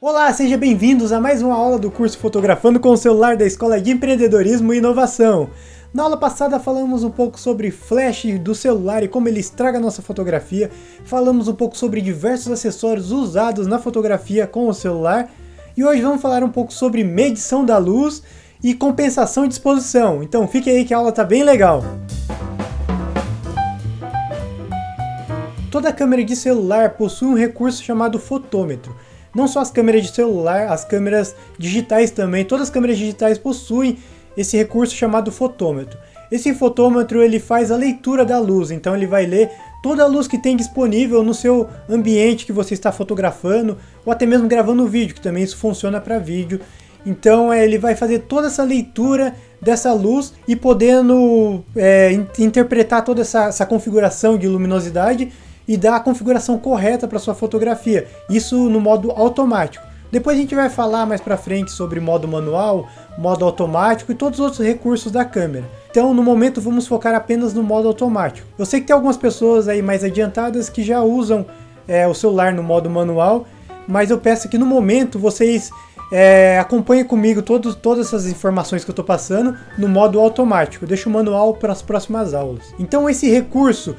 Olá, sejam bem-vindos a mais uma aula do curso Fotografando com o Celular da Escola de Empreendedorismo e Inovação. Na aula passada falamos um pouco sobre flash do celular e como ele estraga a nossa fotografia, falamos um pouco sobre diversos acessórios usados na fotografia com o celular e hoje vamos falar um pouco sobre medição da luz e compensação de exposição. Então fique aí que a aula tá bem legal. Toda câmera de celular possui um recurso chamado fotômetro. Não só as câmeras de celular, as câmeras digitais também, todas as câmeras digitais possuem esse recurso chamado fotômetro. Esse fotômetro ele faz a leitura da luz, então ele vai ler toda a luz que tem disponível no seu ambiente que você está fotografando, ou até mesmo gravando vídeo, que também isso funciona para vídeo. Então ele vai fazer toda essa leitura dessa luz e podendo interpretar toda essa configuração de luminosidade e dar a configuração correta para sua fotografia, isso no modo automático. Depois a gente vai falar mais para frente sobre modo manual, modo automático e todos os outros recursos da câmera. Então no momento vamos focar apenas no modo automático. Eu sei que tem algumas pessoas aí mais adiantadas que já usam o celular no modo manual, mas eu peço que no momento vocês acompanhem comigo todas essas informações que eu estou passando no modo automático. Deixo o manual para as próximas aulas. Então esse recurso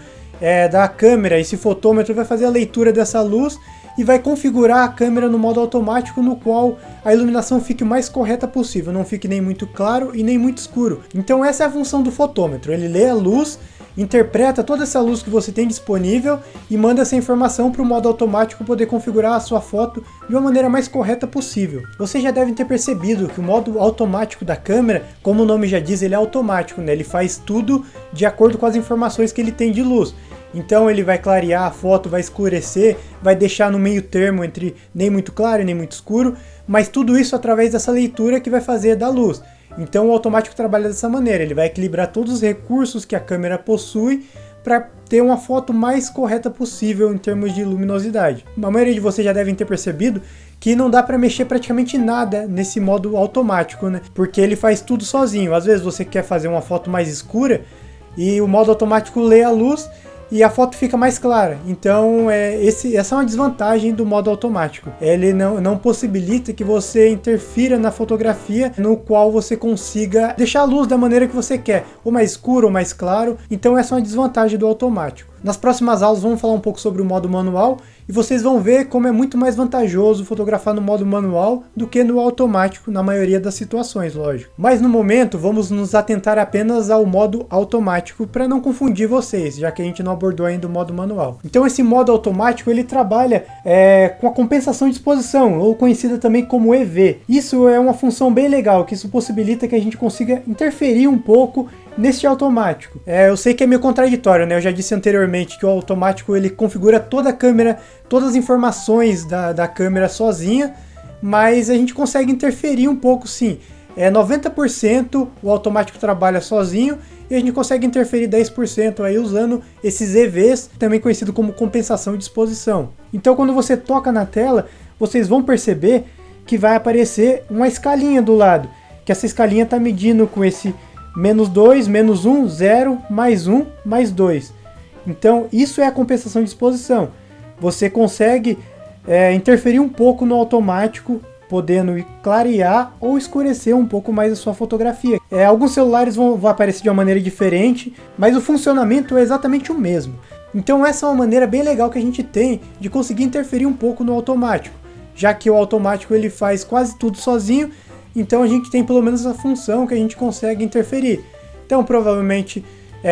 da câmera, esse fotômetro vai fazer a leitura dessa luz e vai configurar a câmera no modo automático, no qual a iluminação fique o mais correta possível, não fique nem muito claro e nem muito escuro. Então essa é a função do fotômetro, ele lê a luz, interpreta toda essa luz que você tem disponível e manda essa informação para o modo automático poder configurar a sua foto de uma maneira mais correta possível. Vocês já devem ter percebido que o modo automático da câmera, como o nome já diz, ele é automático, né? Ele faz tudo de acordo com as informações que ele tem de luz. Então ele vai clarear a foto, vai escurecer, vai deixar no meio termo entre nem muito claro e nem muito escuro, mas tudo isso através dessa leitura que vai fazer da luz. Então o automático trabalha dessa maneira, ele vai equilibrar todos os recursos que a câmera possui para ter uma foto mais correta possível em termos de luminosidade. A maioria de vocês já devem ter percebido que não dá para mexer praticamente nada nesse modo automático, né? Porque ele faz tudo sozinho. Às vezes você quer fazer uma foto mais escura e o modo automático lê a luz e a foto fica mais clara. Então essa é uma desvantagem do modo automático. Ele não possibilita que você interfira na fotografia, no qual você consiga deixar a luz da maneira que você quer, ou mais escuro ou mais claro. Então essa é uma desvantagem do automático. Nas próximas aulas vamos falar um pouco sobre o modo manual e vocês vão ver como é muito mais vantajoso fotografar no modo manual do que no automático, na maioria das situações, lógico. Mas no momento vamos nos atentar apenas ao modo automático para não confundir vocês, já que a gente não abordou ainda o modo manual. Então esse modo automático ele trabalha com a compensação de exposição, ou conhecida também como EV. Isso é uma função bem legal, que isso possibilita que a gente consiga interferir um pouco neste automático. Eu sei que é meio contraditório, né? Eu já disse anteriormente que o automático ele configura toda a câmera, todas as informações da câmera sozinha, mas a gente consegue interferir um pouco sim. 90% o automático trabalha sozinho e a gente consegue interferir 10% aí usando esses EVs, também conhecido como compensação de exposição. Então quando você toca na tela, vocês vão perceber que vai aparecer uma escalinha do lado, que essa escalinha está medindo com esse -2, -1, 0, +1, +2. Então isso é a compensação de exposição. Você consegue interferir um pouco no automático, podendo clarear ou escurecer um pouco mais a sua fotografia. Alguns celulares vão aparecer de uma maneira diferente, mas o funcionamento é exatamente o mesmo. Então essa é uma maneira bem legal que a gente tem de conseguir interferir um pouco no automático, já que o automático ele faz quase tudo sozinho. Então a gente tem pelo menos a função que a gente consegue interferir. Então provavelmente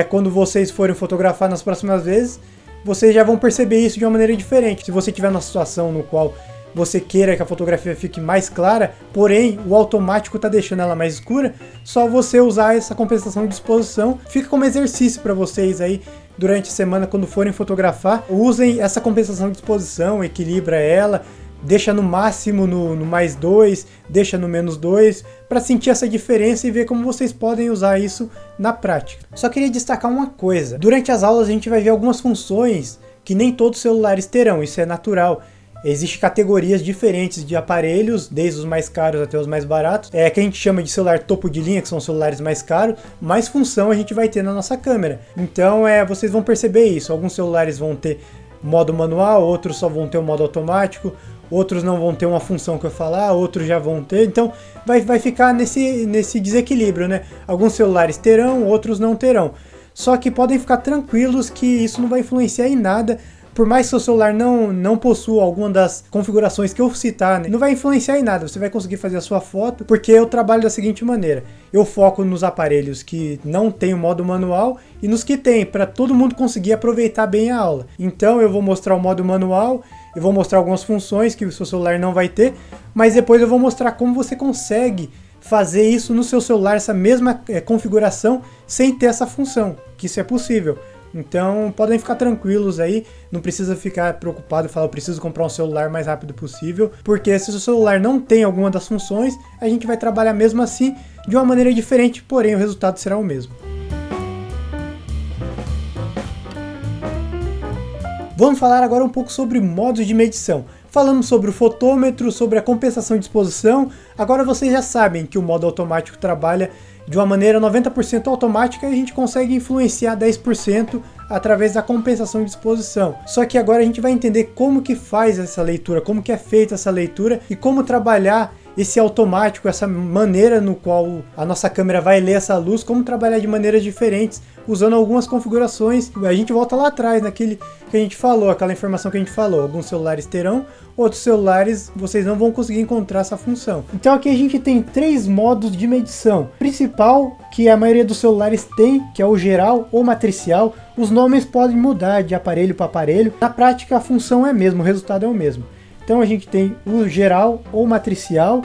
quando vocês forem fotografar nas próximas vezes, vocês já vão perceber isso de uma maneira diferente. Se você estiver numa situação no qual você queira que a fotografia fique mais clara, porém o automático está deixando ela mais escura, só você usar essa compensação de exposição. Fica como exercício para vocês aí durante a semana quando forem fotografar. Usem essa compensação de exposição, equilibra ela, deixa no máximo no +2, deixa no -2, para sentir essa diferença e ver como vocês podem usar isso na prática. Só queria destacar uma coisa: durante as aulas a gente vai ver algumas funções que nem todos os celulares terão, isso é natural. Existem categorias diferentes de aparelhos, desde os mais caros até os mais baratos, que a gente chama de celular topo de linha, que são celulares mais caros, mais função a gente vai ter na nossa câmera. Então vocês vão perceber isso, alguns celulares vão ter modo manual, outros só vão ter o modo automático, outros não vão ter uma função que eu falar, outros já vão ter, então vai ficar nesse desequilíbrio, né? Alguns celulares terão, outros não terão. Só que podem ficar tranquilos que isso não vai influenciar em nada, por mais que seu celular não possua alguma das configurações que eu citar, né? Não vai influenciar em nada, você vai conseguir fazer a sua foto, porque eu trabalho da seguinte maneira, eu foco nos aparelhos que não tem o modo manual e nos que tem, para todo mundo conseguir aproveitar bem a aula. Então eu vou mostrar o modo manual, eu vou mostrar algumas funções que o seu celular não vai ter, mas depois eu vou mostrar como você consegue fazer isso no seu celular, essa mesma configuração, sem ter essa função, que isso é possível. Então podem ficar tranquilos aí, não precisa ficar preocupado e falar eu preciso comprar um celular o mais rápido possível, porque se o seu celular não tem alguma das funções, a gente vai trabalhar mesmo assim, de uma maneira diferente, porém o resultado será o mesmo. Vamos falar agora um pouco sobre modos de medição. Falamos sobre o fotômetro, sobre a compensação de exposição, agora vocês já sabem que o modo automático trabalha de uma maneira 90% automática e a gente consegue influenciar 10% através da compensação de exposição. Só que agora a gente vai entender como que faz essa leitura, como que é feita essa leitura e como trabalhar esse automático, essa maneira no qual a nossa câmera vai ler essa luz, como trabalhar de maneiras diferentes, usando algumas configurações. A gente volta lá atrás, naquele que a gente falou, aquela informação que a gente falou. Alguns celulares terão, outros celulares vocês não vão conseguir encontrar essa função. Então aqui a gente tem 3 modos de medição. O principal, que a maioria dos celulares tem, que é o geral ou matricial. Os nomes podem mudar de aparelho para aparelho. Na prática a função é a mesma, o resultado é o mesmo. Então a gente tem o geral ou matricial,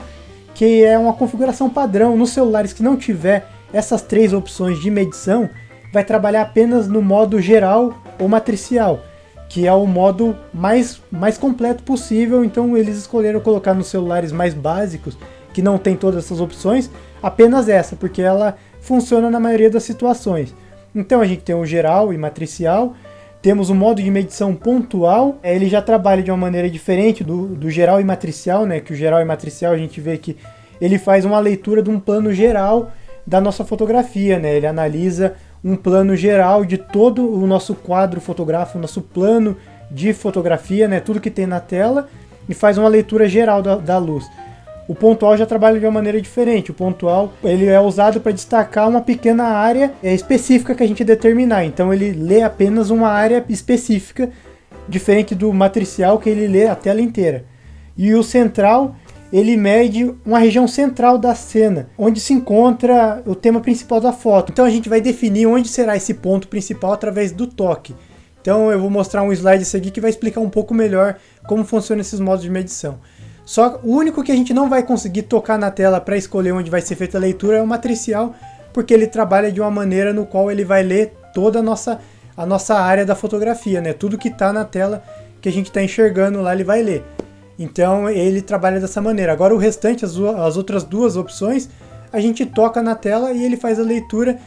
que é uma configuração padrão. Nos celulares que não tiver essas 3 opções de medição, vai trabalhar apenas no modo geral ou matricial, que é o modo mais completo possível. Então eles escolheram colocar nos celulares mais básicos, que não tem todas essas opções, apenas essa, porque ela funciona na maioria das situações. Então a gente tem o geral e matricial. Temos o modo de medição pontual, ele já trabalha de uma maneira diferente do geral e matricial, né? Que o geral e matricial a gente vê que ele faz uma leitura de um plano geral da nossa fotografia, né? Ele analisa um plano geral de todo o nosso quadro fotográfico, nosso plano de fotografia, né? Tudo que tem na tela, e faz uma leitura geral da luz. O pontual já trabalha de uma maneira diferente. O pontual ele é usado para destacar uma pequena área específica que a gente determinar. Então ele lê apenas uma área específica, diferente do matricial que ele lê a tela inteira. E o central, ele mede uma região central da cena, onde se encontra o tema principal da foto. Então a gente vai definir onde será esse ponto principal através do toque. Então eu vou mostrar um slide a seguir que vai explicar um pouco melhor como funcionam esses modos de medição. Só o único que a gente não vai conseguir tocar na tela para escolher onde vai ser feita a leitura é o matricial, porque ele trabalha de uma maneira no qual ele vai ler toda a nossa área da fotografia, né? Tudo que está na tela que a gente está enxergando lá ele vai ler. Então ele trabalha dessa maneira. Agora o restante, as outras 2 opções, a gente toca na tela e ele faz a leitura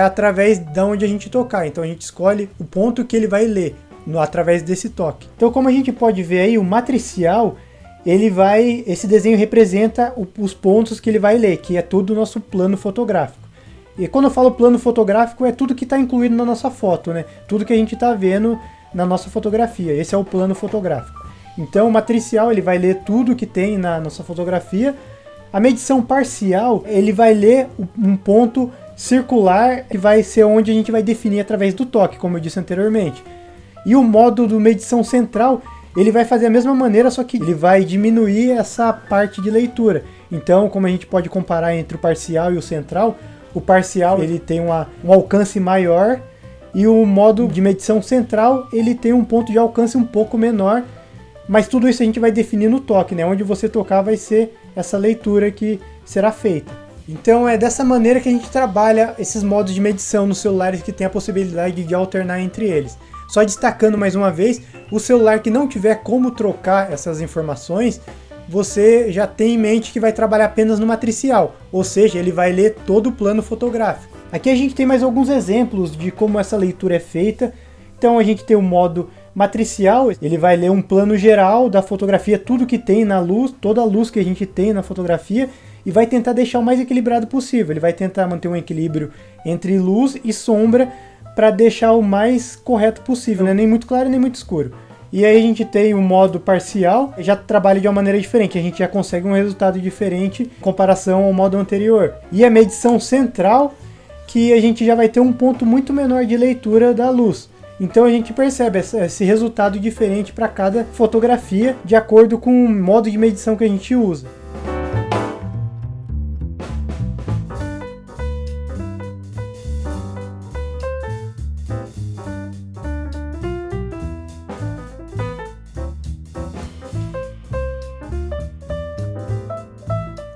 através de onde a gente tocar. Então a gente escolhe o ponto que ele vai ler através desse toque. Então como a gente pode ver aí, o matricial, esse desenho representa os pontos que ele vai ler, que é tudo o nosso plano fotográfico. E quando eu falo plano fotográfico, é tudo que está incluído na nossa foto, né? Tudo que a gente está vendo na nossa fotografia. Esse é o plano fotográfico. Então o matricial ele vai ler tudo que tem na nossa fotografia. A medição parcial, ele vai ler um ponto circular, que vai ser onde a gente vai definir através do toque, como eu disse anteriormente. E o modo de medição central, ele vai fazer a mesma maneira, só que ele vai diminuir essa parte de leitura. Então, como a gente pode comparar entre o parcial e o central, o parcial ele tem um alcance maior e o modo de medição central ele tem um ponto de alcance um pouco menor, mas tudo isso a gente vai definir no toque, né? Onde você tocar vai ser essa leitura que será feita. Então é dessa maneira que a gente trabalha esses modos de medição nos celulares que tem a possibilidade de alternar entre eles. Só destacando mais uma vez, o celular que não tiver como trocar essas informações, você já tem em mente que vai trabalhar apenas no matricial, ou seja, ele vai ler todo o plano fotográfico. Aqui a gente tem mais alguns exemplos de como essa leitura é feita. Então a gente tem o modo matricial, ele vai ler um plano geral da fotografia, tudo que tem na luz, toda a luz que a gente tem na fotografia, e vai tentar deixar o mais equilibrado possível. Ele vai tentar manter um equilíbrio entre luz e sombra, para deixar o mais correto possível, né? Nem muito claro nem muito escuro. E aí a gente tem o modo parcial, já trabalha de uma maneira diferente, a gente já consegue um resultado diferente em comparação ao modo anterior. E a medição central, que a gente já vai ter um ponto muito menor de leitura da luz. Então a gente percebe esse resultado diferente para cada fotografia, de acordo com o modo de medição que a gente usa.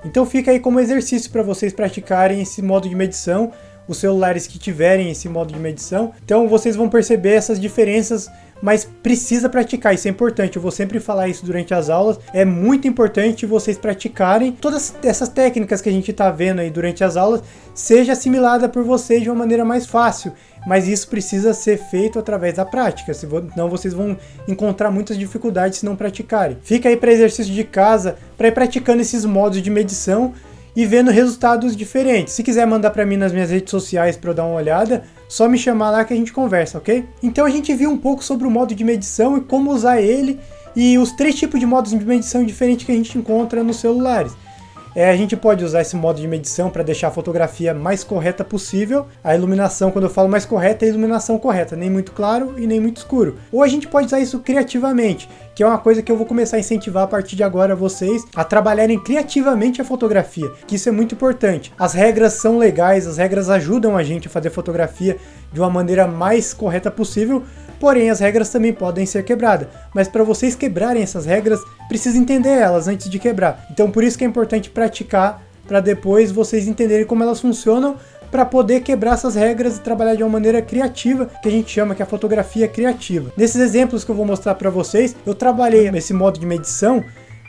Então fica aí como exercício para vocês praticarem esse modo de medição, os celulares que tiverem esse modo de medição. Então vocês vão perceber essas diferenças, mas precisa praticar, isso é importante. Eu vou sempre falar isso durante as aulas. É muito importante vocês praticarem todas essas técnicas que a gente está vendo aí durante as aulas, seja assimilada por vocês de uma maneira mais fácil. Mas isso precisa ser feito através da prática, senão vocês vão encontrar muitas dificuldades se não praticarem. Fica aí para exercício de casa, para ir praticando esses modos de medição e vendo resultados diferentes. Se quiser mandar para mim nas minhas redes sociais para eu dar uma olhada, só me chamar lá que a gente conversa, ok? Então a gente viu um pouco sobre o modo de medição e como usar ele e os 3 tipos de modos de medição diferentes que a gente encontra nos celulares. A gente pode usar esse modo de medição para deixar a fotografia mais correta possível. A iluminação, quando eu falo mais correta, é a iluminação correta, nem muito claro e nem muito escuro. Ou a gente pode usar isso criativamente, que é uma coisa que eu vou começar a incentivar a partir de agora vocês a trabalharem criativamente a fotografia, que isso é muito importante. As regras são legais, as regras ajudam a gente a fazer fotografia de uma maneira mais correta possível, porém as regras também podem ser quebradas. Mas para vocês quebrarem essas regras, precisa entender elas antes de quebrar. Então por isso que é importante praticar, para depois vocês entenderem como elas funcionam, para poder quebrar essas regras e trabalhar de uma maneira criativa, que a gente chama que é a fotografia criativa. Nesses exemplos que eu vou mostrar para vocês, eu trabalhei esse modo de medição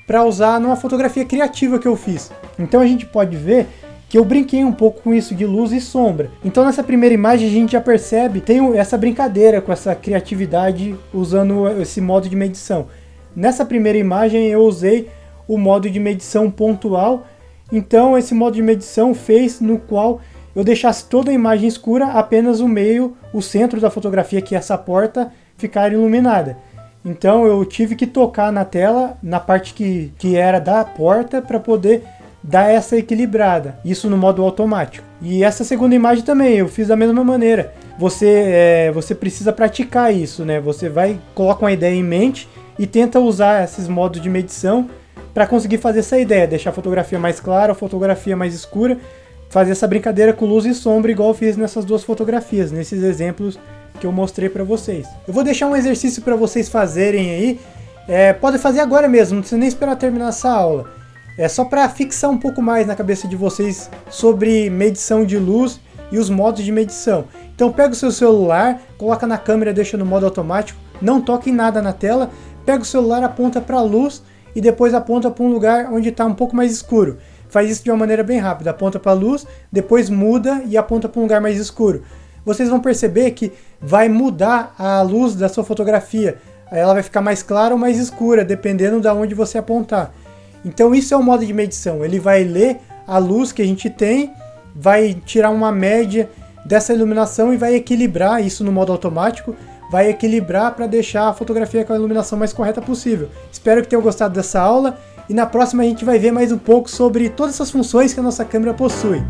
para usar numa fotografia criativa que eu fiz. Então a gente pode ver que eu brinquei um pouco com isso de luz e sombra. Então nessa primeira imagem a gente já percebe, tem essa brincadeira com essa criatividade usando esse modo de medição. Nessa primeira imagem eu usei o modo de medição pontual, então esse modo de medição fez no qual eu deixasse toda a imagem escura, apenas o meio, o centro da fotografia, que é essa porta, ficar iluminada. Então eu tive que tocar na tela, na parte que era da porta, para poder dar essa equilibrada, isso no modo automático. E essa segunda imagem também, eu fiz da mesma maneira. Você precisa praticar isso, né? Você coloca uma ideia em mente e tenta usar esses modos de medição para conseguir fazer essa ideia, deixar a fotografia mais clara, a fotografia mais escura, fazer essa brincadeira com luz e sombra igual eu fiz nessas duas fotografias, nesses exemplos que eu mostrei para vocês. Eu vou deixar um exercício para vocês fazerem aí, pode fazer agora mesmo, não precisa nem esperar terminar essa aula. É só para fixar um pouco mais na cabeça de vocês sobre medição de luz e os modos de medição. Então pega o seu celular, coloca na câmera, deixa no modo automático, não toque em nada na tela, pega o celular, aponta para a luz e depois aponta para um lugar onde está um pouco mais escuro. Faz isso de uma maneira bem rápida, aponta para a luz, depois muda e aponta para um lugar mais escuro. Vocês vão perceber que vai mudar a luz da sua fotografia. Ela vai ficar mais clara ou mais escura, dependendo de onde você apontar. Então isso é o modo de medição, ele vai ler a luz que a gente tem, vai tirar uma média dessa iluminação e vai equilibrar isso no modo automático, vai equilibrar para deixar a fotografia com a iluminação mais correta possível. Espero que tenham gostado dessa aula e na próxima a gente vai ver mais um pouco sobre todas essas funções que a nossa câmera possui.